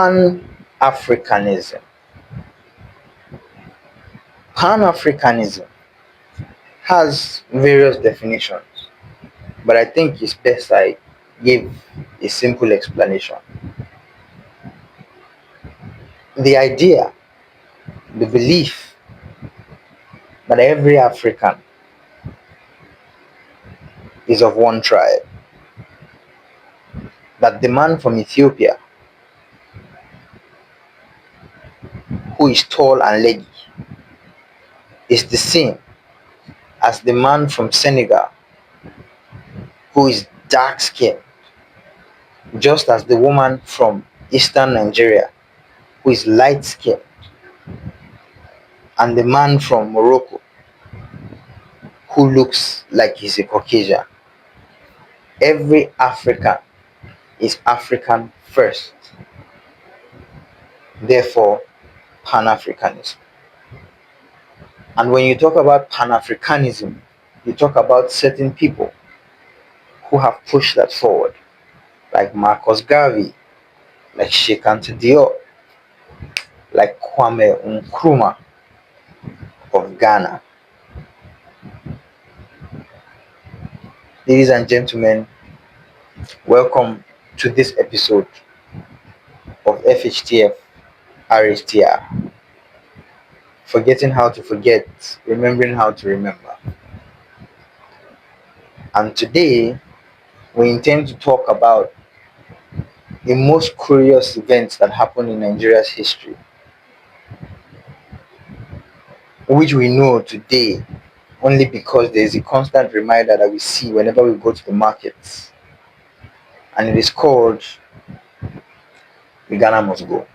Pan-Africanism. Pan-Africanism has various definitions, but I think it's best I give a simple explanation. The idea, the belief that every African is of one tribe, that the man from Ethiopia who is tall and leggy is the same as the man from Senegal who is dark skinned, just as the woman from eastern Nigeria who is light skinned, and the man from Morocco who looks like he's a Caucasian. Every African is African first, therefore, Pan Africanism. And when you talk about Pan Africanism, you talk about certain people who have pushed that forward, like Marcus Garvey, like Sheikh Anta Diop, like Kwame Nkrumah of Ghana. Ladies and gentlemen, welcome to this episode of Fhtf Rhtr. Forgetting how to forget, remembering how to remember. And today, we intend to talk about the most curious events that happened in Nigeria's history, which we know today only because there is a constant reminder that we see whenever we go to the markets, and it is called the Ghana must go.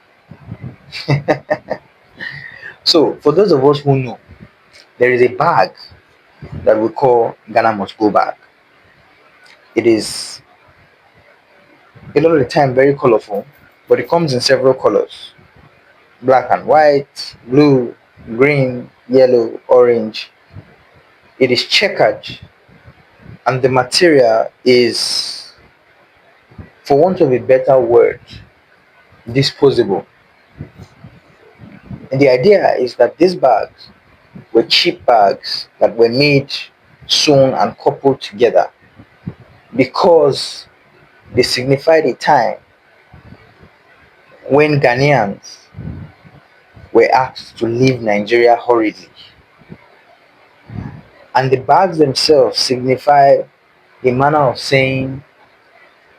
So, for those of us who know, there is a bag that we call Ghana must go bag. It is a lot of the time very colorful, but it comes in several colors: black and white, blue, green, yellow, orange. It is checkered, and the material is, for want of a better word, disposable. And the idea is that these bags were cheap bags that were made, sewn, and coupled together because they signified a time when Ghanaians were asked to leave Nigeria hurriedly. And the bags themselves signify a manner of saying,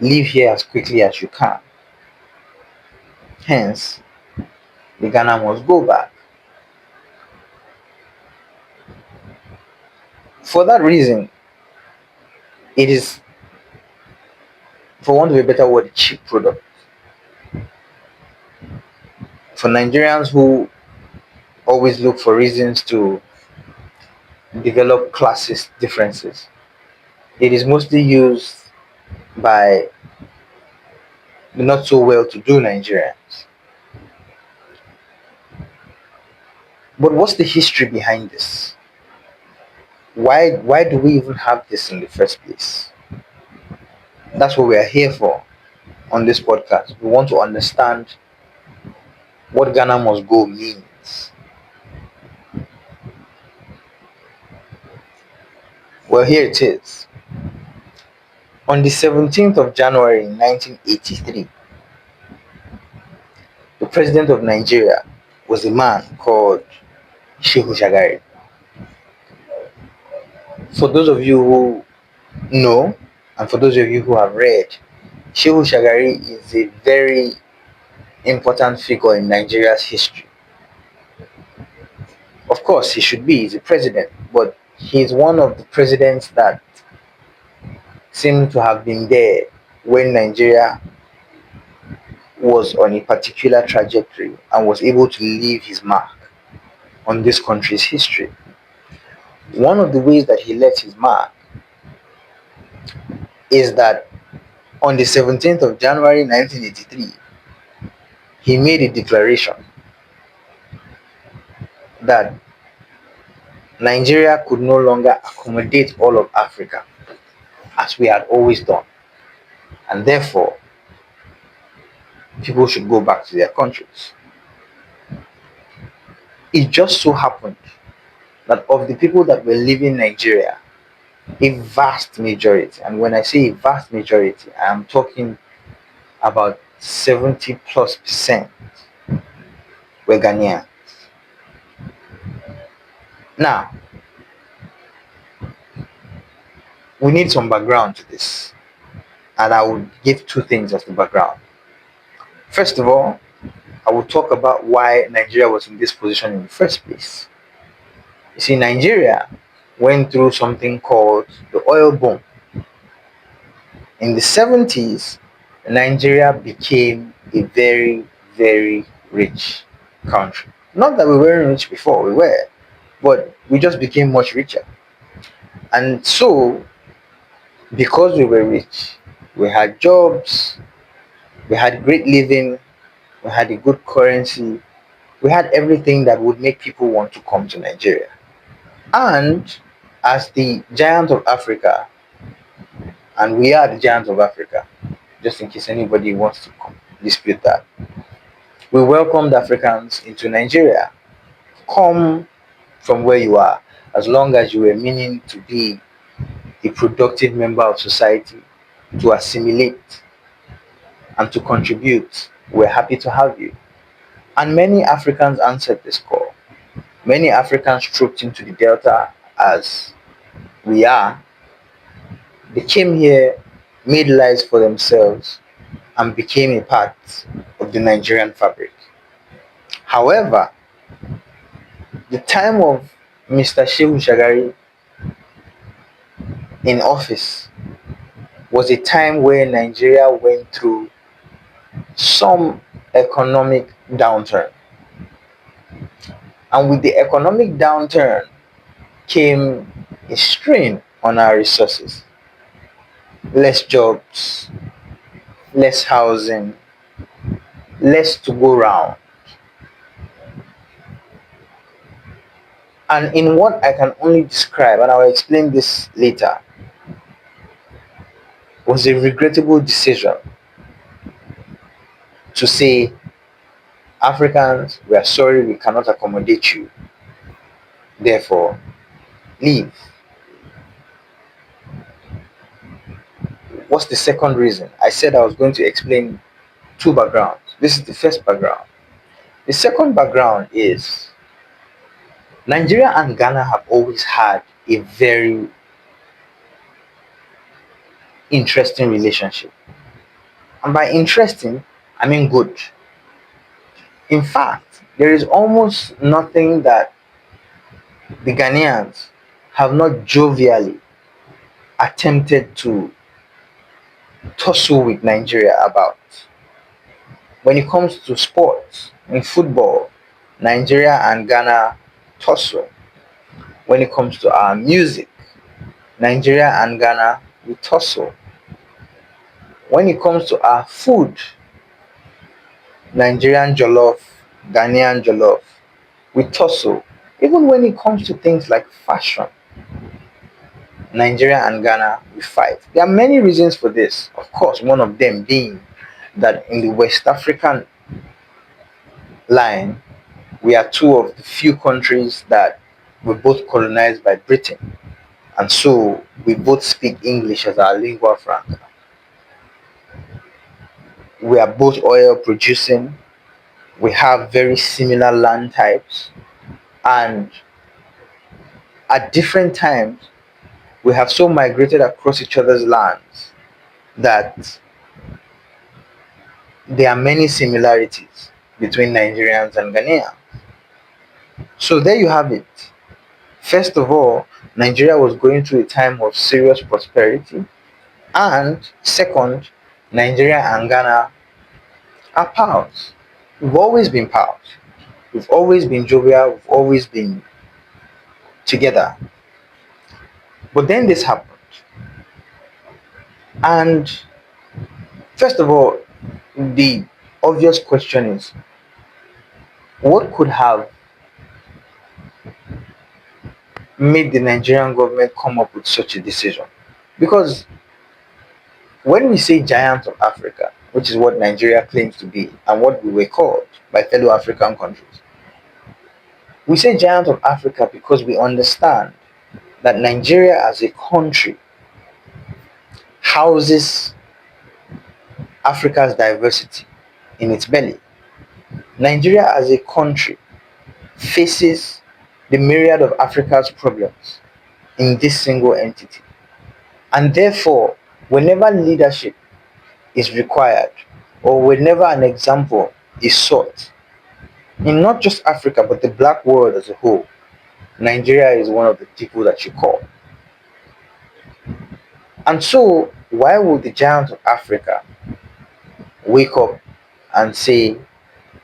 leave here as quickly as you can. Hence, the Ghana must go back. For that reason, it is, for want of a better word, a cheap product. For Nigerians who always look for reasons to develop classist differences, it is mostly used by the not so well to do Nigerians. But what's the history behind this? Why do we even have this in the first place? That's what we are here for on this podcast. We want to understand what Ghana must go means. Well, here it is. On the 17th of January 1983, the president of Nigeria was a man called Shehu Shagari. For those of you who know, and for those of you who have read, Shehu Shagari is a very important figure in Nigeria's history. Of course, he should be, he's a president, but he's one of the presidents that seem to have been there when Nigeria was on a particular trajectory and was able to leave his mark on this country's history. One of the ways that he left his mark is that on the 17th of January 1983, he made a declaration that Nigeria could no longer accommodate all of Africa as we had always done, and therefore people should go back to their countries. It just so happened that of the people that were leaving Nigeria, a vast majority, and when I say a vast majority, I am talking about 70+% were Ghanaian. Now, we need some background to this, and I will give two things as the background. First of all, I will talk about why Nigeria was in this position in the first place. You see, Nigeria went through something called the oil boom. In the 70s, Nigeria became a very, very rich country. Not that we weren't rich before, we were, but we just became much richer. And so, because we were rich, we had jobs, we had great living, we had a good currency, we had everything that would make people want to come to Nigeria. And as the giant of Africa, and we are the giant of Africa, just in case anybody wants to dispute that, we welcomed Africans into Nigeria. Come from where you are, as long as you were meaning to be a productive member of society, to assimilate and to contribute, we're happy to have you. And many Africans answered this call. Many Africans trooped into the Delta as we are. They came here, made lives for themselves, and became a part of the Nigerian fabric. However, the time of Mr. Shehu Shagari in office was a time where Nigeria went through some economic downturn. And with the economic downturn came a strain on our resources. Less jobs, less housing, less to go round. And in what I can only describe, and I will explain this later, was a regrettable decision to say, Africans, we are sorry we cannot accommodate you. Therefore, leave. What's the second reason? I said I was going to explain two backgrounds. This is the first background. The second background is Nigeria and Ghana have always had a very interesting relationship. And by interesting, I mean good. In fact, there is almost nothing that the Ghanaians have not jovially attempted to tussle with Nigeria about. When it comes to sports, in football, Nigeria and Ghana tussle. When it comes to our music, Nigeria and Ghana we tussle. When it comes to our food, Nigerian jollof, Ghanaian jollof, we tussle. Even when it comes to things like fashion, Nigeria and Ghana we fight. There are many reasons for this. Of course, one of them being that in the West African line, we are two of the few countries that were both colonized by Britain. And so we both speak English as our lingua franca. We are both oil producing. We have very similar land types. And at different times, we have so migrated across each other's lands that there are many similarities between Nigerians and Ghanaians. So there you have it. First of all, Nigeria was going through a time of serious prosperity. And second, Nigeria and Ghana are pals. We've always been pals. We've always been jovial. We've always been together. But then this happened. And first of all, the obvious question is, what could have made the Nigerian government come up with such a decision? Because when we say giant of Africa, which is what Nigeria claims to be and what we were called by fellow African countries. We say giant of Africa because we understand that Nigeria as a country houses Africa's diversity in its belly. Nigeria as a country faces the myriad of Africa's problems in this single entity. And therefore, whenever leadership is required or whenever an example is sought in not just Africa but the black world as a whole, Nigeria is one of the people that you call. And so, why would the giant of Africa wake up and say,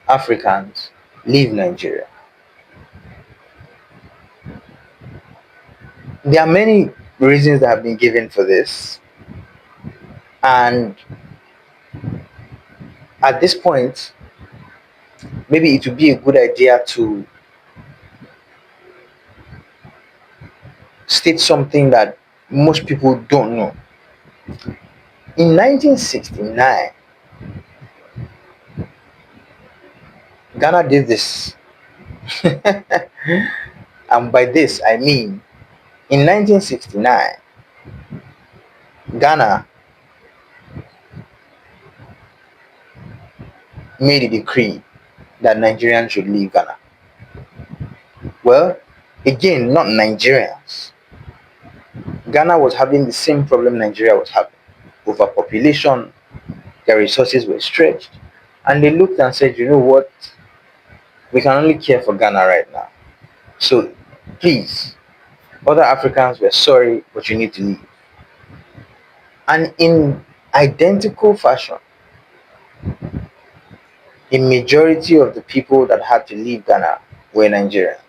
Africans, leave Nigeria? There are many reasons that have been given for this, and at this point, maybe it would be a good idea to state something that most people don't know. In 1969, Ghana did this. And by this, I mean in 1969, Ghana made a decree that Nigerians should leave Ghana. Well, again, not Nigerians. Ghana was having the same problem Nigeria was having: overpopulation, their resources were stretched, and they looked and said, you know what, we can only care for Ghana right now. So please, other Africans, were sorry, but you need to leave. And in identical fashion, a majority of the people that had to leave Ghana were Nigerians.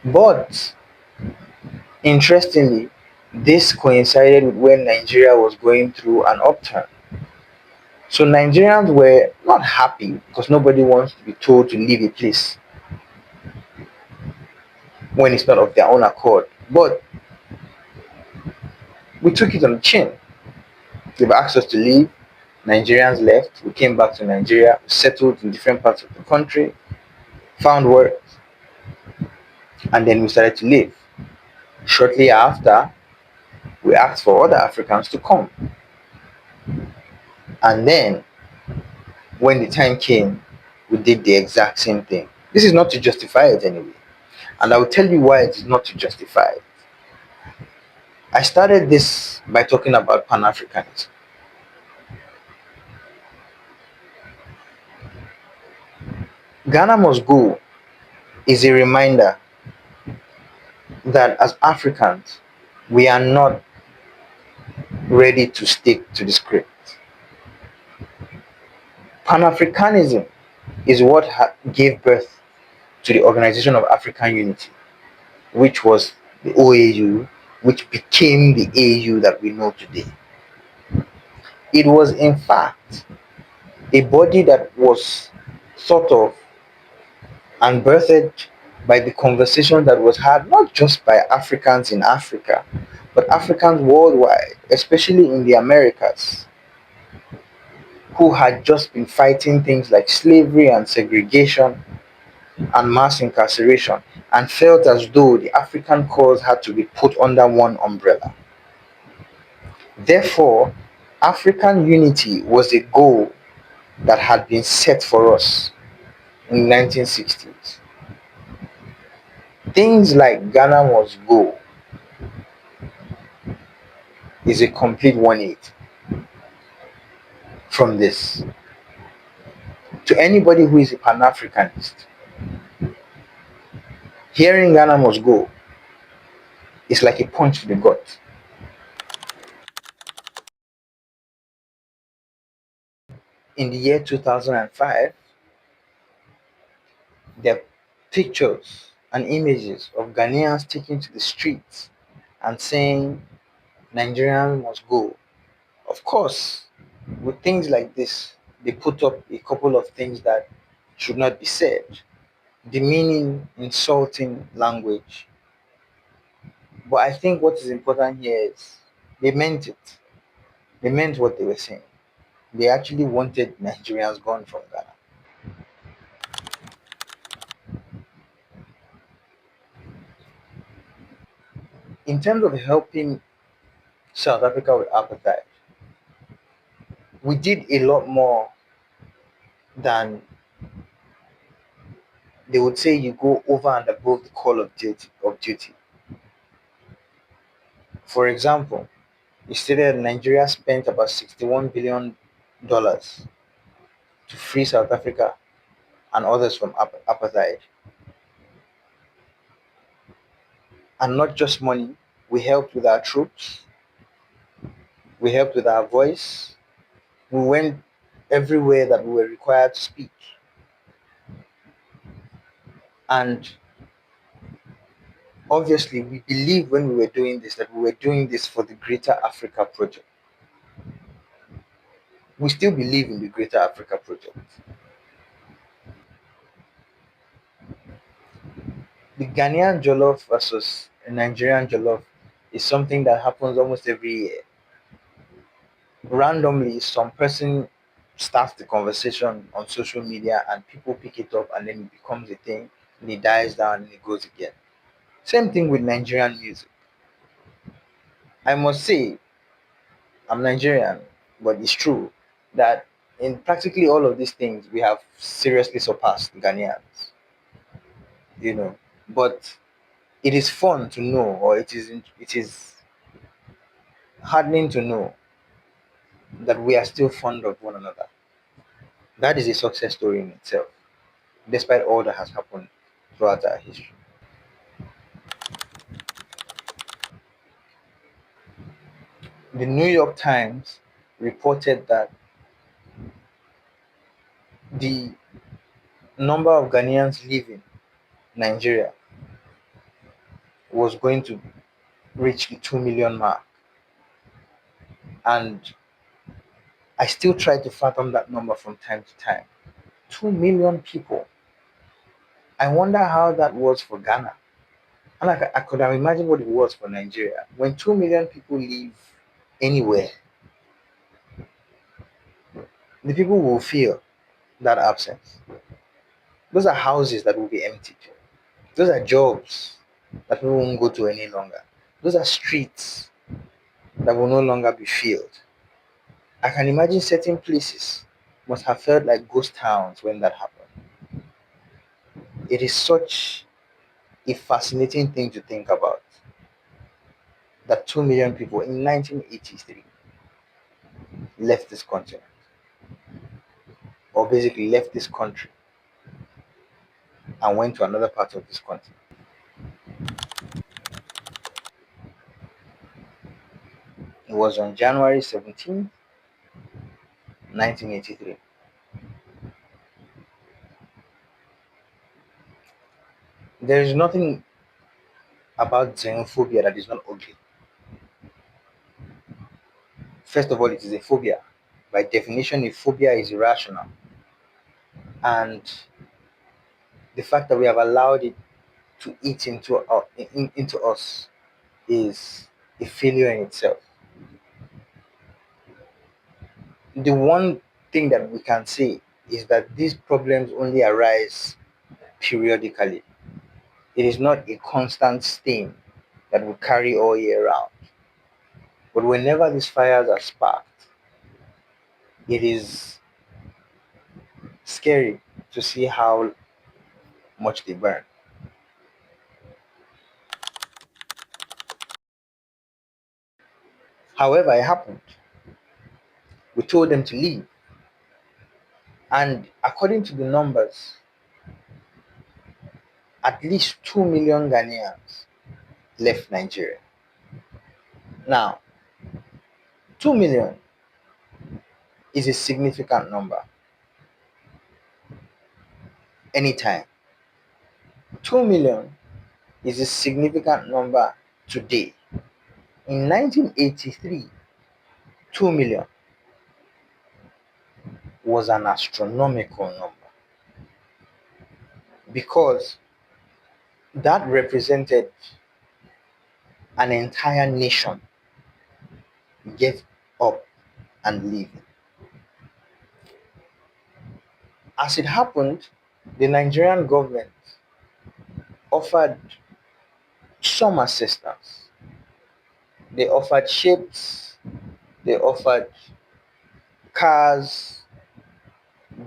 But interestingly, this coincided with when Nigeria was going through an upturn. So Nigerians were not happy because nobody wants to be told to leave a place when it's not of their own accord. But we took it on the chin. They've asked us to leave. Nigerians left. We came back to Nigeria, settled in different parts of the country, found work, and then we started to live. Shortly after, we asked for other Africans to come. And then, when the time came, we did the exact same thing. This is not to justify it anyway. And I will tell you why it is not to justify it. I started this by talking about Pan Africanism. Ghana Must Go is a reminder that as Africans, we are not ready to stick to the script. Pan Africanism is what gave birth to the Organization of African Unity, which was the OAU, which became the AU that we know today. It was, in fact, a body that was thought of and birthed by the conversation that was had not just by Africans in Africa, but Africans worldwide, especially in the Americas, who had just been fighting things like slavery and segregation and mass incarceration, and felt as though the African cause had to be put under one umbrella. Therefore, African unity was a goal that had been set for us in the 1960s. Things like Ghana Must Go is a complete 180 from this. To anybody who is a Pan-Africanist, hearing Ghana Must Go is like a punch to the gut. In the year 2005, there are pictures and images of Ghanaians taking to the streets and saying Nigerians must go. Of course, with things like this, they put up a couple of things that should not be said, demeaning, insulting language. But I think what is important here is they meant it. They meant what they were saying. They actually wanted Nigerians gone from Ghana. In terms of helping South Africa with apartheid, we did a lot more than they would say you go over and above the call of duty. For example, it stated Nigeria spent about $61 billion to free South Africa and others from apartheid. And not just money, we helped with our troops, we helped with our voice, we went everywhere that we were required to speak. And obviously, we believed when we were doing this that we were doing this for the Greater Africa Project. We still believe in the Greater Africa Project. The Ghanaian jollof versus a Nigerian jollof is something that happens almost every year. Randomly, some person starts the conversation on social media and people pick it up and then it becomes a thing and it dies down and it goes again. Same thing with Nigerian music. I must say, I'm Nigerian, but it's true that in practically all of these things, we have seriously surpassed Ghanaians, you know. But it is fun to know, or it is heartening to know that we are still fond of one another. That is a success story in itself, despite all that has happened throughout our history. The New York Times reported that the number of Ghanaians leaving Nigeria was going to reach the 2 million mark. And I still try to fathom that number from time to time. 2 million people. I wonder how that was for Ghana. And I could have imagined what it was for Nigeria. When 2 million people leave anywhere, the people will feel that absence. Those are houses that will be emptied. Those are jobs that people won't go to any longer. Those are streets that will no longer be filled. I can imagine certain places must have felt like ghost towns when that happened. It is such a fascinating thing to think about that 2 million people in 1983 left this continent, or basically left this country and went to another part of this continent. It was on January 17th, 1983. There is nothing about xenophobia that is not ugly. First of all, it is a phobia. By definition, a phobia is irrational. And the fact that we have allowed it to eat into us is a failure in itself. The one thing that we can say is that these problems only arise periodically. It is not a constant stain that we carry all year round. But whenever these fires are sparked, it is scary to see how much they burn. However, it happened. We told them to leave. And according to the numbers, at least 2 million Ghanaians left Nigeria. Now, 2 million is a significant number anytime. 2 million is a significant number today. In 1983, 2 million was an astronomical number because that represented an entire nation gave up and leaving. As it happened, the Nigerian government offered some assistance. They offered ships, they offered cars.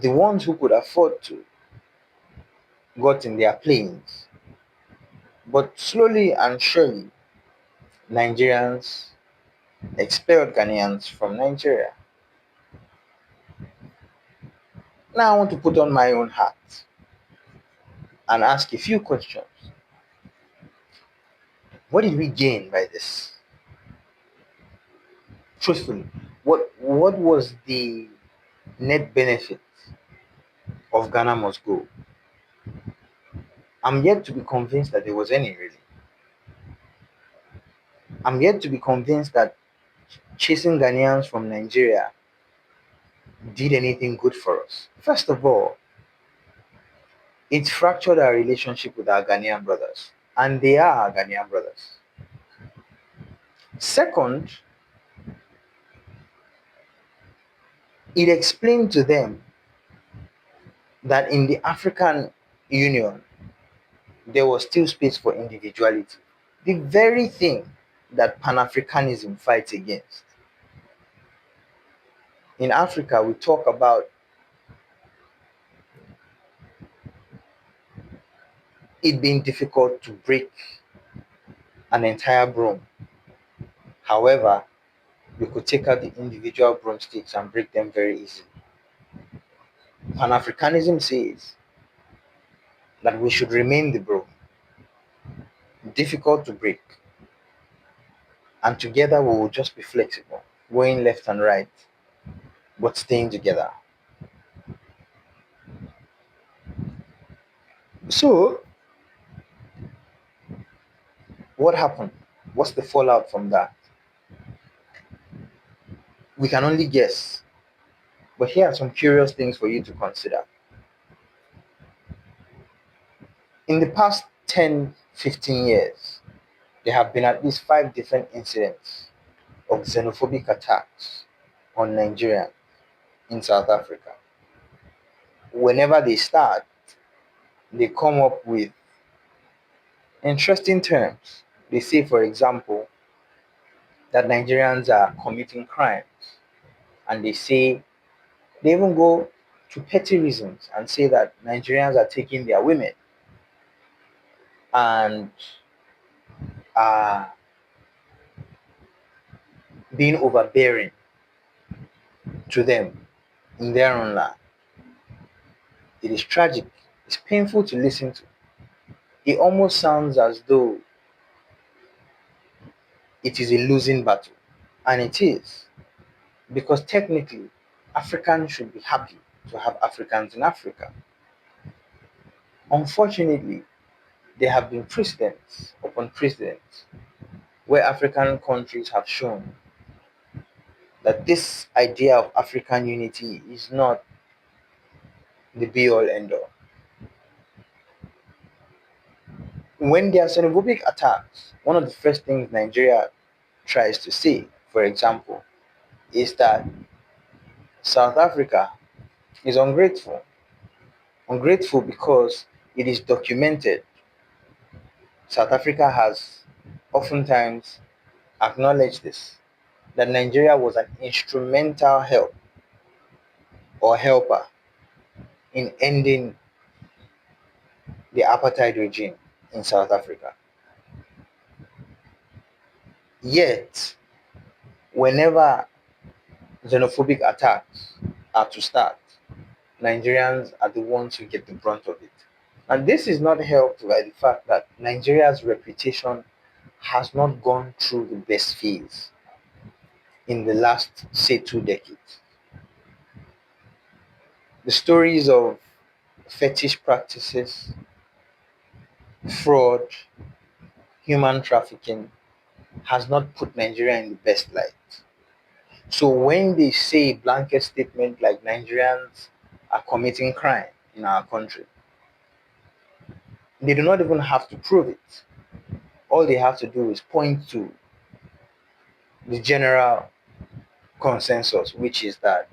The ones who could afford to got in their planes. But slowly and surely, Nigerians expelled Ghanaians from Nigeria. Now I want to put on my own hat and ask a few questions. What did we gain by this? Truthfully, what was the net benefit of Ghana must go? I'm yet to be convinced that there was any really. I'm yet to be convinced that chasing Ghanaians from Nigeria did anything good for us. First of all, it fractured our relationship with our Ghanaian brothers, and they are our Ghanaian brothers. Second, it explained to them that in the African Union, there was still space for individuality. The very thing that Pan Africanism fights against. In Africa, we talk about it being difficult to break an entire broom. However, you could take out the individual broomsticks and break them very easily. Pan Africanism says that we should remain the broom, difficult to break, and together we will just be flexible, going left and right, but staying together. So, what happened? What's the fallout from that? We can only guess, but here are some curious things for you to consider. In the past 10, 15 years, there have been at least 5 different incidents of xenophobic attacks on Nigerians in South Africa. Whenever they start, they come up with interesting terms. They say, for example, that Nigerians are committing crimes, and they even go to petty reasons and say that Nigerians are taking their women and are being overbearing to them in their own land. It is tragic. It's painful to listen to. It almost sounds as though it is a losing battle. And it is. Because technically, Africans should be happy to have Africans in Africa. Unfortunately, there have been precedents upon precedents where African countries have shown that this idea of African unity is not the be all end all. When there are xenophobic attacks, one of the first things Nigeria tries to say, for example, is that South Africa is ungrateful. Ungrateful because it is documented. South Africa has oftentimes acknowledged this, that Nigeria was an instrumental help or helper in ending the apartheid regime in South Africa. Yet, whenever xenophobic attacks are to start, Nigerians are the ones who get the brunt of it. And this is not helped by the fact that Nigeria's reputation has not gone through the best phase in the last, say, 2 decades. The stories of fetish practices, fraud, human trafficking has not put Nigeria in the best light. So when they say a blanket statement like Nigerians are committing crime in our country, they do not even have to prove it. All they have to do is point to the general consensus, which is that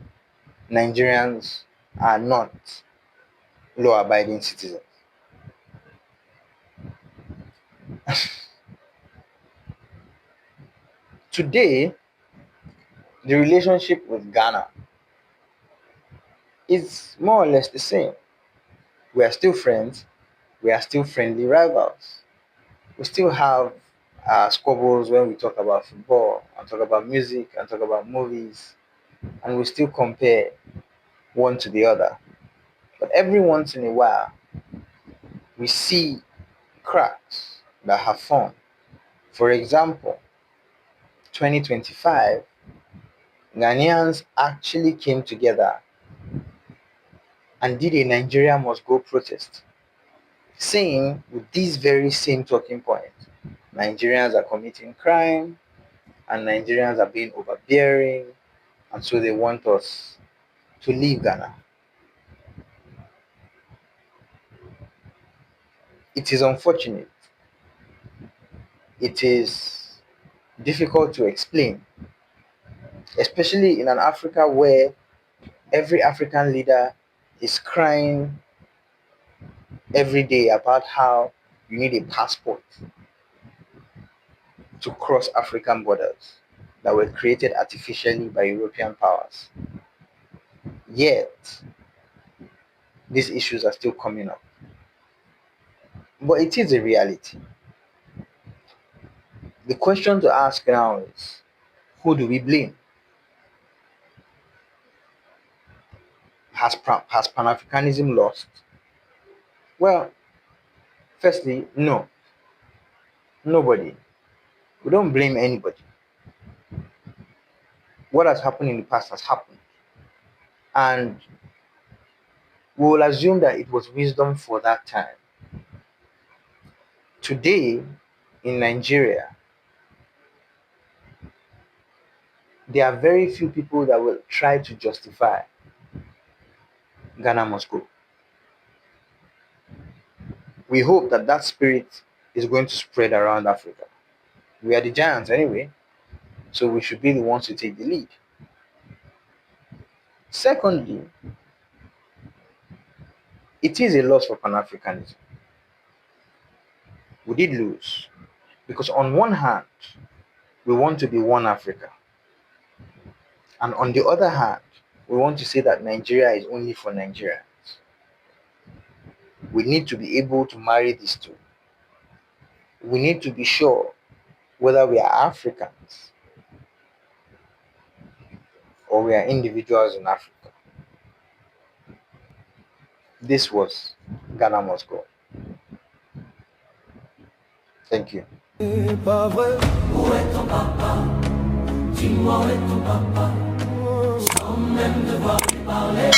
Nigerians are not law abiding citizens. Today, the relationship with Ghana is more or less the same. We are still friends, we are still friendly rivals. We still have squabbles when we talk about football and talk about music and talk about movies, and we still compare one to the other. But every once in a while, we see cracks that have formed. For example, 2025, Ghanaians actually came together and did a Nigeria must go protest, saying with these very same talking points, Nigerians are committing crime and Nigerians are being overbearing, and so they want us to leave Ghana. It is unfortunate. It is difficult to explain, especially in an Africa where every African leader is crying every day about how you need a passport to cross African borders that were created artificially by European powers. Yet, these issues are still coming up. But it is a reality. The question to ask now is, who do we blame? Has Pan Africanism lost? Well, firstly, no, nobody. We don't blame anybody. What has happened in the past has happened. And we will assume that it was wisdom for that time. Today, in Nigeria, there are very few people that will try to justify Ghana must go. We hope that that spirit is going to spread around Africa. We are the giants anyway, so we should be the ones to take the lead. Secondly, it is a loss for Pan Africanism. We did lose because, on one hand, we want to be one Africa, and on the other hand, we want to say that Nigeria is only for Nigerians. We need to be able to marry these two. We need to be sure whether we are Africans or we are individuals in Africa. This was Ghana Must Go. Thank you. Pas vrai. Où est ton papa? Dis-moi où est ton papa? Sans même devoir lui parler.